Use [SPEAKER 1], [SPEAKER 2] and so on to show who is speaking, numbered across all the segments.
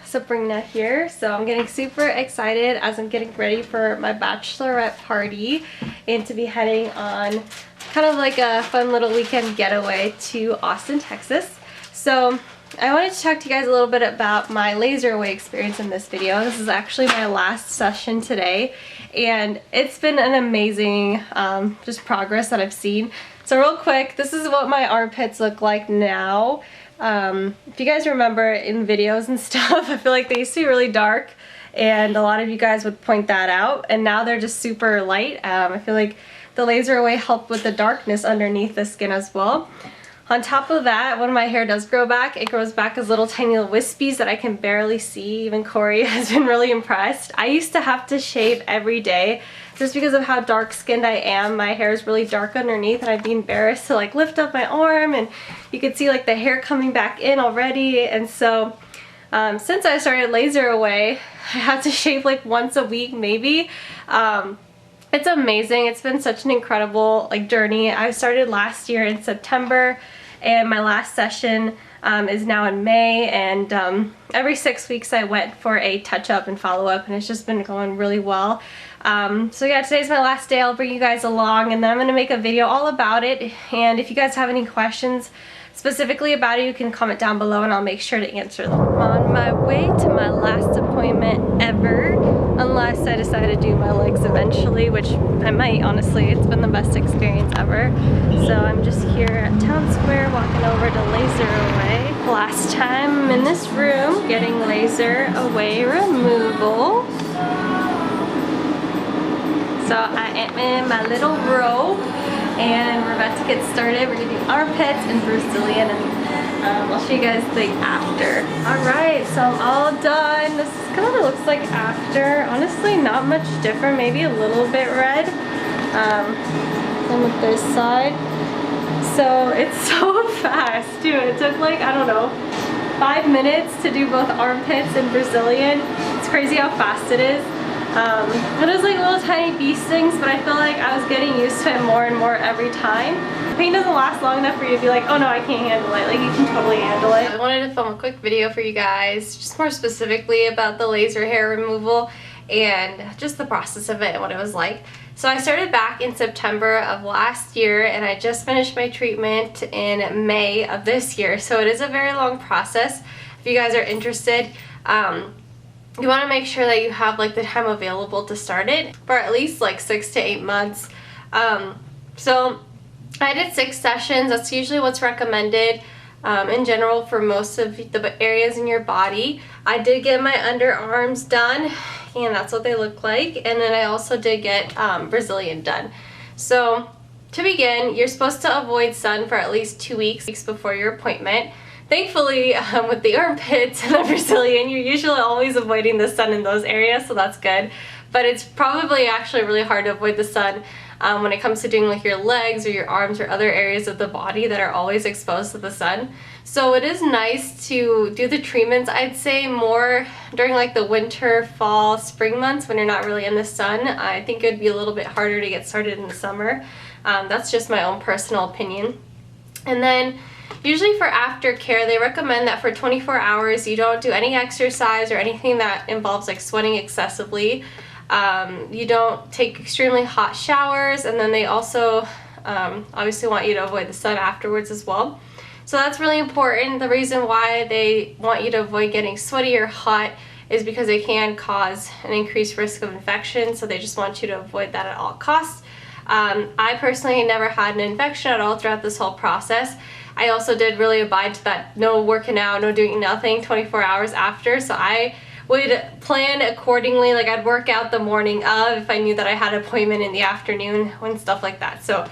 [SPEAKER 1] Sabrina here. So I'm getting super excited as I'm getting ready for my bachelorette party and to be heading on kind of like a fun little weekend getaway to Austin, Texas. So I wanted to talk to you guys a little bit about my LaserAway experience in this video. This is actually my last session today, and it's been an amazing just progress that I've seen. So real quick, this is what my armpits look like now. If you guys remember in videos and stuff, I feel like they used to be really dark, and a lot of you guys would point that out, and now they're just super light. I feel like the LaserAway helped with the darkness underneath the skin as well. On top of that, when my hair does grow back, it grows back as little tiny little wispies that I can barely see. Even Corey has been really impressed. I used to have to shave every day just because of how dark skinned I am. My hair is really dark underneath, and I'd be embarrassed to like lift up my arm, and you could see like the hair coming back in already. And so since I started LaserAway, I have to shave like once a week maybe. It's amazing. It's been such an incredible like journey. I started last year in September, and my last session is now in May, and every 6 weeks I went for a touch-up and follow-up, and it's just been going really well. So yeah, today's my last day. I'll bring you guys along, and then I'm going to make a video all about it, and if you guys have any questions specifically about it, you can comment down below and I'll make sure to answer them. I'm on my way to my last appointment ever, unless I decide to do my legs eventually, which I might, honestly. It's been the best experience ever. So I'm just here at Town Square walking over to LaserAway. Last time I'm in this room getting LaserAway removal. So I am in my little robe, and we're about to get started. We're gonna do armpits and Brazilian, and I'll show you guys the after. Alright, so I'm all done. This is kind of what it looks like after. Honestly, not much different, maybe a little bit red. And with this side. So it's so fast too. It took like, I don't know, 5 minutes to do both armpits and Brazilian. It's crazy how fast it is. It was like little tiny bee stings, but I feel like I was getting used to it more and more every time. The pain doesn't last long enough for you to be like, oh no, I can't handle it. Like, you can totally handle it. I wanted to film a quick video for you guys, just more specifically about the laser hair removal and just the process of it and what it was like. So I started back in September of last year, and I just finished my treatment in May of this year. So it is a very long process. If you guys are interested, you want to make sure that you have like the time available to start it for at least like 6 to 8 months. So I did 6 sessions. That's usually what's recommended in general for most of the areas in your body. I did get my underarms done, and that's what they look like. And then I also did get Brazilian done. So to begin, you're supposed to avoid sun for at least 2 weeks before your appointment. Thankfully, with the armpits and the Brazilian, you're usually always avoiding the sun in those areas, so that's good. But it's probably actually really hard to avoid the sun when it comes to doing like your legs or your arms or other areas of the body that are always exposed to the sun. So it is nice to do the treatments, I'd say, more during like the winter, fall, spring months when you're not really in the sun. I think it would be a little bit harder to get started in the summer. That's just my own personal opinion. And then usually for aftercare, they recommend that for 24 hours you don't do any exercise or anything that involves like sweating excessively. You don't take extremely hot showers, and then they also obviously want you to avoid the sun afterwards as well. So that's really important. The reason why they want you to avoid getting sweaty or hot is because it can cause an increased risk of infection, so they just want you to avoid that at all costs. I personally never had an infection at all throughout this whole process. I also did really abide to that no working out, no doing nothing 24 hours after, so I would plan accordingly. Like, I'd work out the morning of if I knew that I had an appointment in the afternoon and stuff like that. So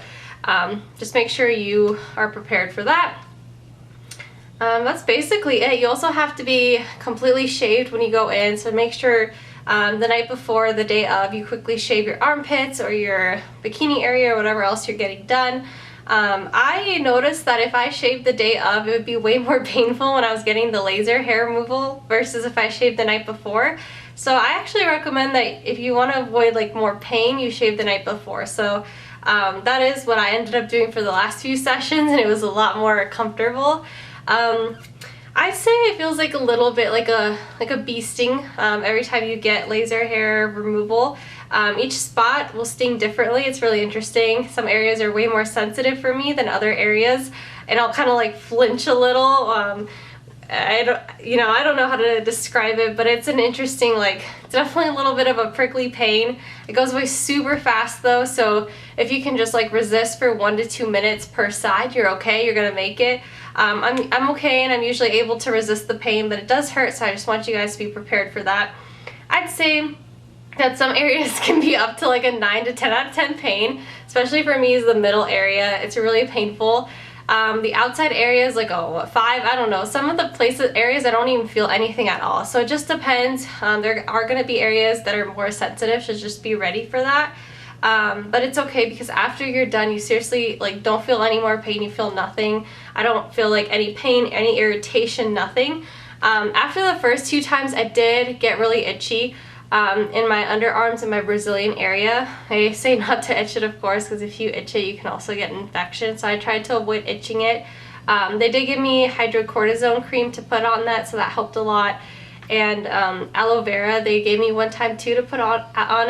[SPEAKER 1] just make sure you are prepared for that. That's basically it. You also have to be completely shaved when you go in, so make sure the night before, the day of, you quickly shave your armpits or your bikini area or whatever else you're getting done. I noticed that if I shaved the day of, it would be way more painful when I was getting the laser hair removal versus if I shaved the night before. So I actually recommend that if you want to avoid like more pain, you shave the night before. So that is what I ended up doing for the last few sessions, and it was a lot more comfortable. I'd say it feels like a little bit like a bee sting every time you get laser hair removal. Each spot will sting differently. It's really interesting. Some areas are way more sensitive for me than other areas, and I'll kind of like flinch a little. I don't know how to describe it, but it's an interesting, like, it's definitely a little bit of a prickly pain. It goes away super fast though, so if you can just like resist for 1 to 2 minutes per side, you're okay, you're gonna make it. I'm okay, and I'm usually able to resist the pain, but it does hurt, so I just want you guys to be prepared for that. I'd say that some areas can be up to like a 9 to 10 out of 10 pain, especially for me is the middle area. It's really painful. The outside area is like, oh, 5, I don't know. Some of the areas I don't even feel anything at all. So it just depends. There are going to be areas that are more sensitive, so just be ready for that. But it's okay, because after you're done, you seriously like don't feel any more pain. You feel nothing. I don't feel like any pain, any irritation, nothing. After the first 2 times, I did get really itchy. In my underarms and my Brazilian area. I say not to itch it, of course, because if you itch it, you can also get an infection, so I tried to avoid itching it. They did give me hydrocortisone cream to put on that, so that helped a lot. And aloe vera, they gave me one time too to put on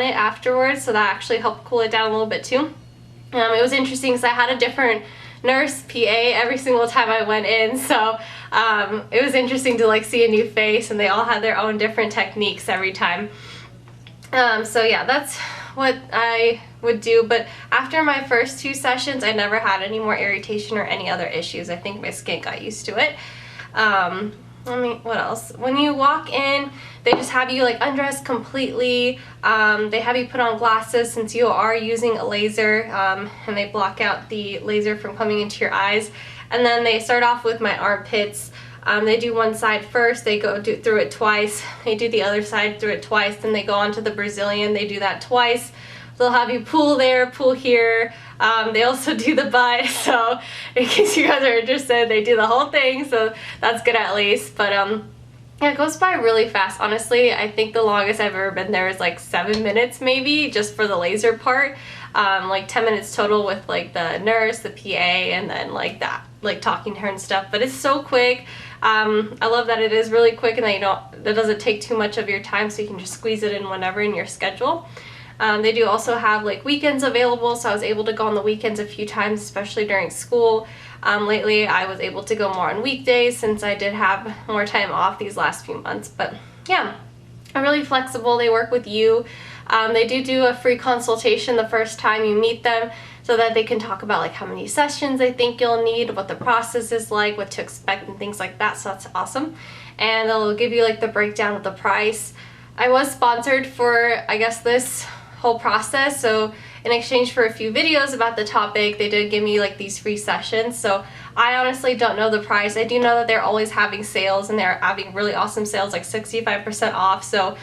[SPEAKER 1] it afterwards, so that actually helped cool it down a little bit too. It was interesting because I had a different nurse PA every single time I went in, so it was interesting to like see a new face, and they all had their own different techniques every time. So yeah, that's what I would do, but after my first 2 sessions, I never had any more irritation or any other issues. I think my skin got used to it. What else? When you walk in, they just have you like undressed completely. They have you put on glasses since you are using a laser, and they block out the laser from coming into your eyes. And then they start off with my armpits. They do one side first, they go through it twice, they do the other side through it twice, then they go on to the Brazilian, they do that twice. They'll have you pull there, pull here. They also do the butt, so in case you guys are interested, they do the whole thing, so that's good at least. But yeah, it goes by really fast, honestly. I think the longest I've ever been there is like 7 minutes maybe, just for the laser part. Like 10 minutes total with like the nurse, the PA, and then like that, like talking to her and stuff. But it's so quick. I love that it is really quick, and that that doesn't take too much of your time, so you can just squeeze it in whenever in your schedule. They do also have like weekends available, so I was able to go on the weekends a few times, especially during school. Lately I was able to go more on weekdays since I did have more time off these last few months. But yeah, they're really flexible. They work with you. They do a free consultation the first time you meet them, so that they can talk about like how many sessions they think you'll need, what the process is like, what to expect, and things like that. So that's awesome. And they'll give you like the breakdown of the price. I was sponsored for, I guess, this whole process, so in exchange for a few videos about the topic, they did give me like these free sessions. So I honestly don't know the price. I do know that they're always having sales, and they're having really awesome sales, like 65% off, so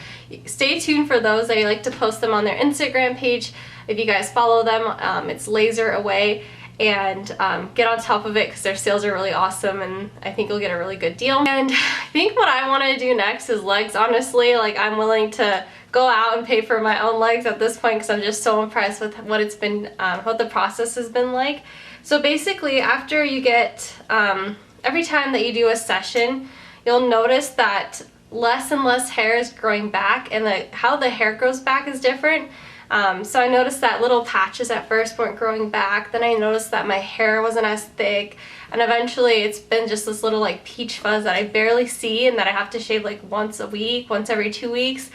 [SPEAKER 1] stay tuned for those. I like to post them on their Instagram page. If you guys follow them, it's LaserAway, and get on top of it because their sales are really awesome, and I think you'll get a really good deal. And I think what I want to do next is legs. Honestly, like, I'm willing to go out and pay for my own legs at this point because I'm just so impressed with what it's been, what the process has been like. So basically, after you get, every time that you do a session, you'll notice that less and less hair is growing back, and how the hair grows back is different. So I noticed that little patches at first weren't growing back, then I noticed that my hair wasn't as thick, and eventually it's been just this little like peach fuzz that I barely see, and that I have to shave like once a week, once every 2 weeks,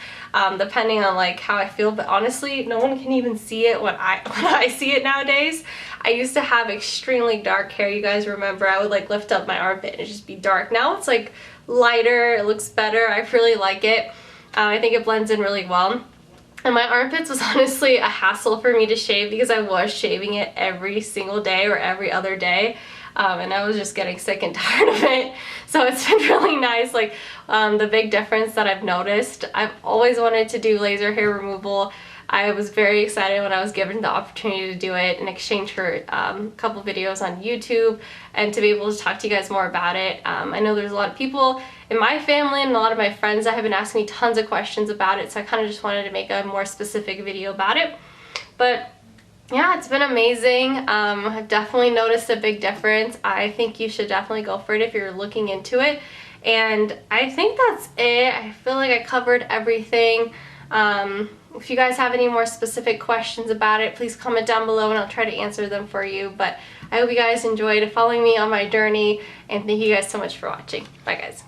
[SPEAKER 1] depending on like how I feel. But honestly, no one can even see it when I see it nowadays. I used to have extremely dark hair. You guys remember I would like lift up my armpit and it'd just be dark. Now it's like lighter, it looks better. I really like it. I think it blends in really well. And my armpits was honestly a hassle for me to shave because I was shaving it every single day or every other day. And I was just getting sick and tired of it. So it's been really nice, like the big difference that I've noticed. I've always wanted to do laser hair removal. I was very excited when I was given the opportunity to do it in exchange for a couple videos on YouTube, and to be able to talk to you guys more about it. I know there's a lot of people in my family and a lot of my friends that have been asking me tons of questions about it, so I kind of just wanted to make a more specific video about it. But yeah, it's been amazing. I've definitely noticed a big difference. I think you should definitely go for it if you're looking into it. And I think that's it. I feel like I covered everything. If you guys have any more specific questions about it, please comment down below and I'll try to answer them for you. But I hope you guys enjoyed following me on my journey, and thank you guys so much for watching. Bye guys.